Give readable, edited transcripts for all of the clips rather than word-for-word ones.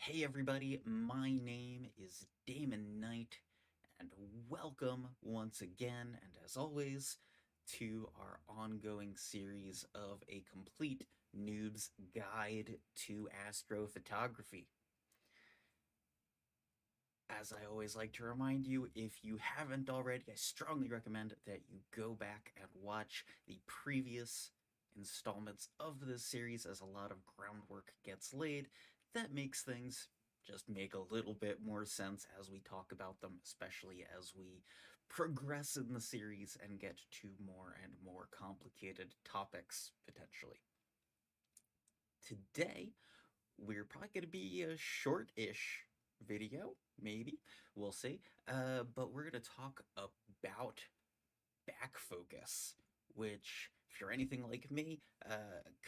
Hey everybody, my name is Damon Knight, and welcome once again, and as always, to our ongoing series of A Complete Noob's Guide to Astrophotography. As I always like to remind you, if you haven't already, I strongly recommend that you go back and watch the previous installments of this series, as a lot of groundwork gets laid that makes things just make a little bit more sense as we talk about them, especially as we progress in the series and get to more and more complicated topics potentially. Today, we're probably going to be a short-ish video, maybe. We'll see. But we're going to talk about Backfocus, which, if you're anything like me,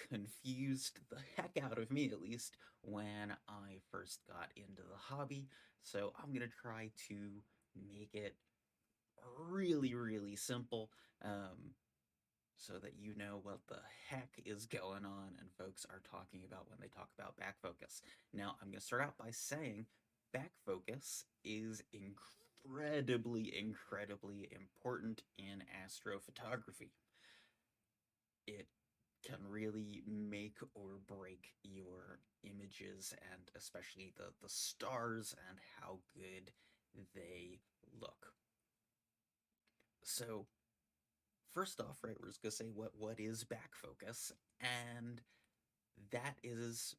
confused the heck out of me, at least, when I first got into the hobby. So I'm going to try to make it really, really simple, so that you know what the heck is going on and folks are talking about when they talk about backfocus. Now, I'm going to start out by saying backfocus is incredibly, incredibly important in astrophotography. It can really make or break your images, and especially the stars and how good they look. So, first off, right, we're just gonna say what is backfocus, and that is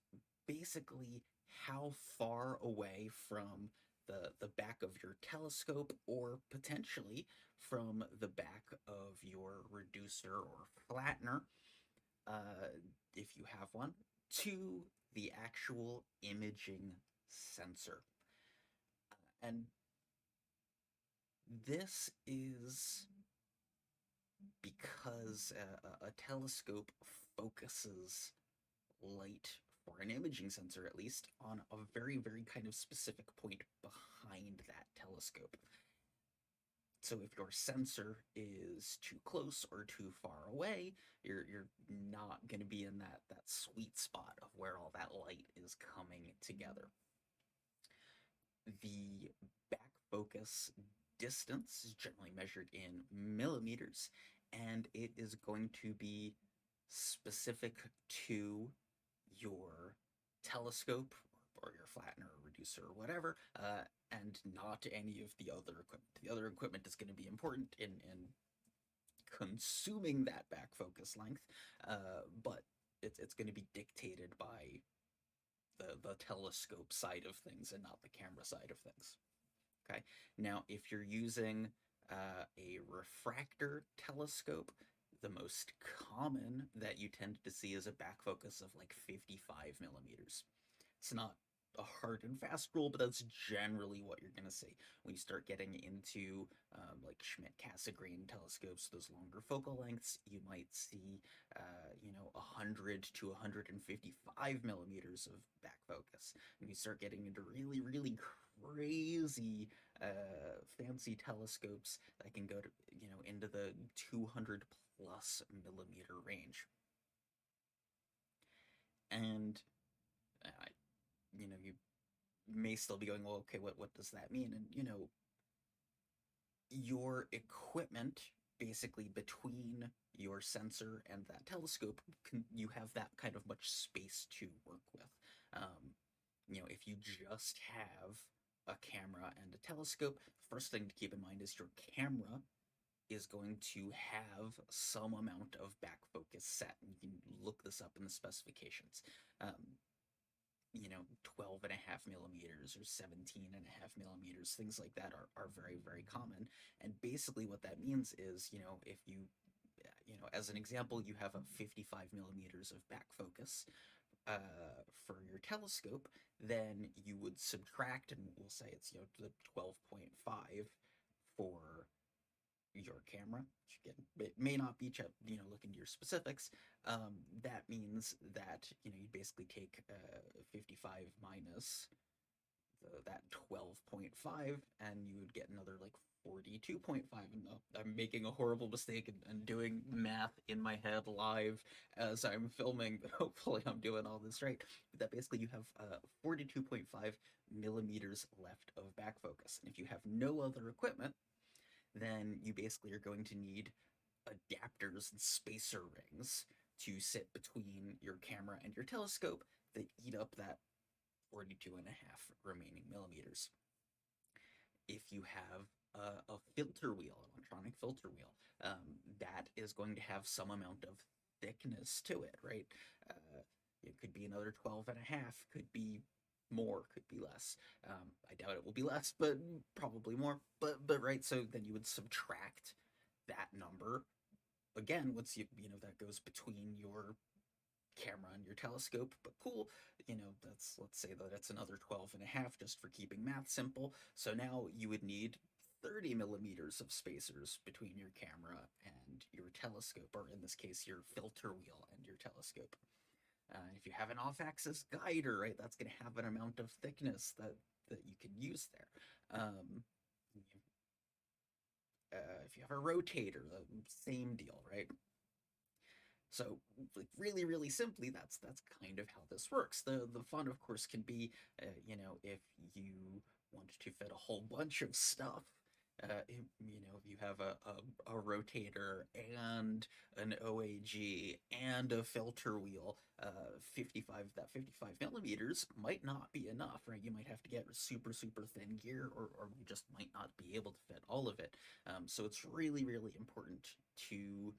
basically how far away from the back of your telescope, or potentially from the back of your reducer or flattener, uh, if you have one, to the actual imaging sensor. And this is because a telescope focuses light, for an imaging sensor at least, on a very, very kind of specific point behind that telescope. So if your sensor is too close or too far away, you're not going to be in that sweet spot of where all that light is coming together. The back focus distance is generally measured in millimeters, and it is going to be specific to your telescope or your flattener or reducer or whatever, and not any of the other equipment. The other equipment is going to be important in consuming that back focus length, but it's going to be dictated by the telescope side of things and not the camera side of things. Okay. Now, if you're using a refractor telescope, the most common that you tend to see is a back focus of like 55 millimeters. It's not a hard and fast rule, but that's generally what you're going to see. When you start getting into like Schmidt-Cassegrain telescopes, those longer focal lengths, you might see, 100 to 155 millimeters of back focus. And you start getting into really, really crazy fancy telescopes that can go to, into the 200 plus millimeter range. And you may still be going, well, okay, what does that mean? And your equipment, basically between your sensor and that telescope, you have that kind of much space to work with. If you just have a camera and a telescope, first thing to keep in mind is your camera is going to have some amount of back focus set. You can look this up in the specifications. 12 and a half millimeters or 17 and a half millimeters, things like that are very, very common. And basically what that means is, if you, as an example, you have a 55 millimeters of back focus for your telescope, then you would subtract, and we'll say it's, the 12.5 for your camera, which again, it may not be, look into your specifics. That means that, you basically take 55 minus that 12.5, and you would get another like 42.5. And I'm making a horrible mistake and doing math in my head live as I'm filming, but hopefully I'm doing all this right. But that basically you have 42.5 millimeters left of back focus. And if you have no other equipment, then you basically are going to need adapters and spacer rings to sit between your camera and your telescope that eat up that 42 and a half remaining millimeters. If you have a filter wheel, an electronic filter wheel, that is going to have some amount of thickness to it, right? Uh, it could be another 12 and a half, could be more, could be less. I doubt it will be less, but probably more. But right, so then you would subtract that number again once you know that goes between your camera and your telescope. But cool, that's, let's say that it's another 12 and a half just for keeping math simple. So now you would need 30 millimeters of spacers between your camera and your telescope, or in this case your filter wheel and your telescope. If you have an off-axis guider, right, that's going to have an amount of thickness that you can use there. If you have a rotator, the same deal, right? So, like, really, really simply, that's kind of how this works. The fun, of course, can be, if you want to fit a whole bunch of stuff. If you have a rotator and an OAG and a filter wheel, 55 millimeters might not be enough, right? You might have to get super, super thin gear, or you just might not be able to fit all of it. So it's really, really important to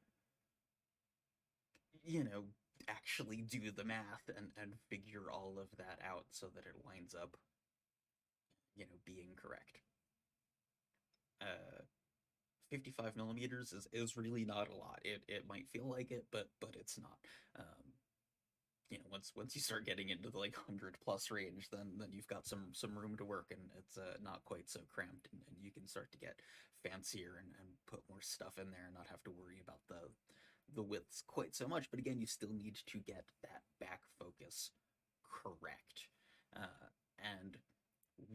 actually do the math and figure all of that out so that it winds up, being correct. Uh, 55 millimeters is really not a lot. It might feel like it, but it's not. Once you start getting into the like 100 plus range, then you've got some room to work, and it's not quite so cramped, and you can start to get fancier and put more stuff in there and not have to worry about the widths quite so much. But again, you still need to get that back focus correct. And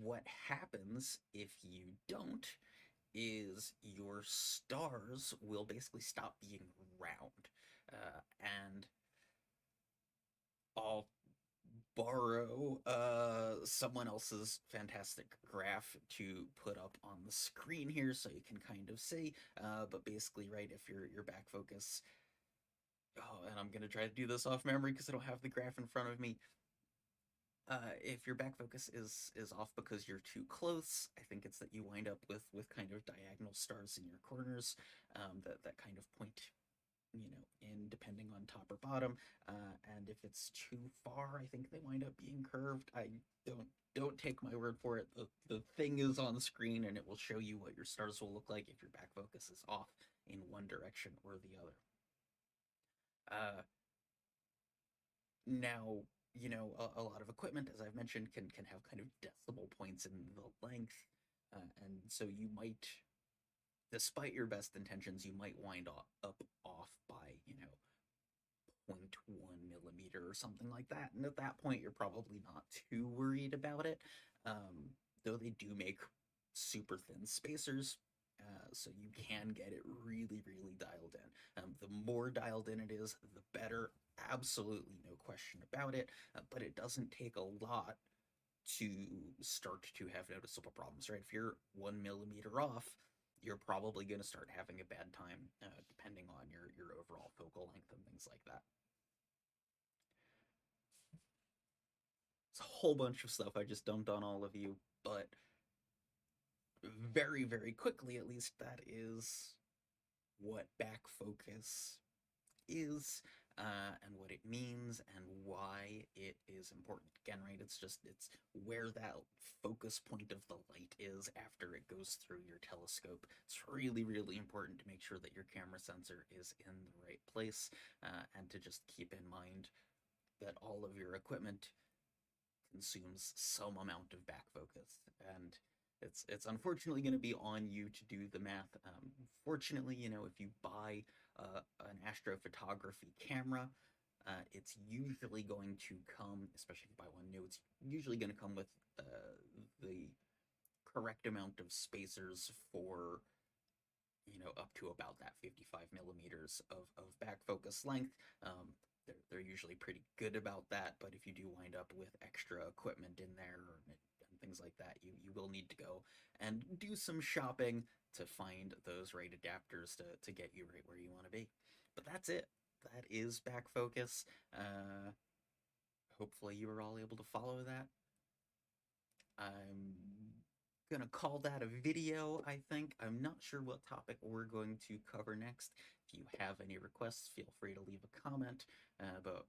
what happens if you don't is your stars will basically stop being round. And I'll borrow someone else's fantastic graph to put up on the screen here so you can kind of see. But basically, right, if your back focus, oh, and I'm gonna try to do this off memory because I don't have the graph in front of me. If your back focus is off because you're too close, I think it's that you wind up with kind of diagonal stars in your corners, that kind of point, in depending on top or bottom. And if it's too far, I think they wind up being curved. I don't take my word for it. The thing is on the screen, and it will show you what your stars will look like if your back focus is off in one direction or the other. Now, a lot of equipment, as I've mentioned, can have kind of decimal points in the length, and so you might, despite your best intentions, you might wind up off by, 0.1 millimeter or something like that. And at that point, you're probably not too worried about it, though they do make super thin spacers. So you can get it really, really dialed in. The more dialed in it is, the better. Absolutely no question about it. But it doesn't take a lot to start to have noticeable problems, right? If you're 1 millimeter off, you're probably going to start having a bad time, depending on your overall focal length and things like that. It's a whole bunch of stuff I just dumped on all of you, but very, very quickly, at least, that is what back focus is, and what it means and why it is important. Again, right, it's where that focus point of the light is after it goes through your telescope. It's really, really important to make sure that your camera sensor is in the right place, and to just keep in mind that all of your equipment consumes some amount of back focus, and it's unfortunately going to be on you to do the math. Fortunately, if you buy an astrophotography camera, It's usually going to come, especially if you buy one new, it's usually going to come with the correct amount of spacers for, up to about that 55 millimeters of back focus length. They're usually pretty good about that, but if you do wind up with extra equipment in there and things like that, you will need to go and do some shopping to find those right adapters to get you right where you want to be. But that's it. That is back focus. Uh, Hopefully you were all able to follow that. I'm gonna call that a video, I think. I'm not sure what topic we're going to cover next. If you have any requests, feel free to leave a comment, but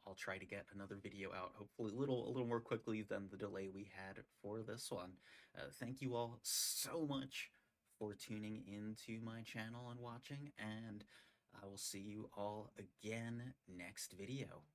I'll try to get another video out, hopefully a little more quickly than the delay we had for this one. Thank you all so much for tuning into my channel and watching, and I will see you all again next video.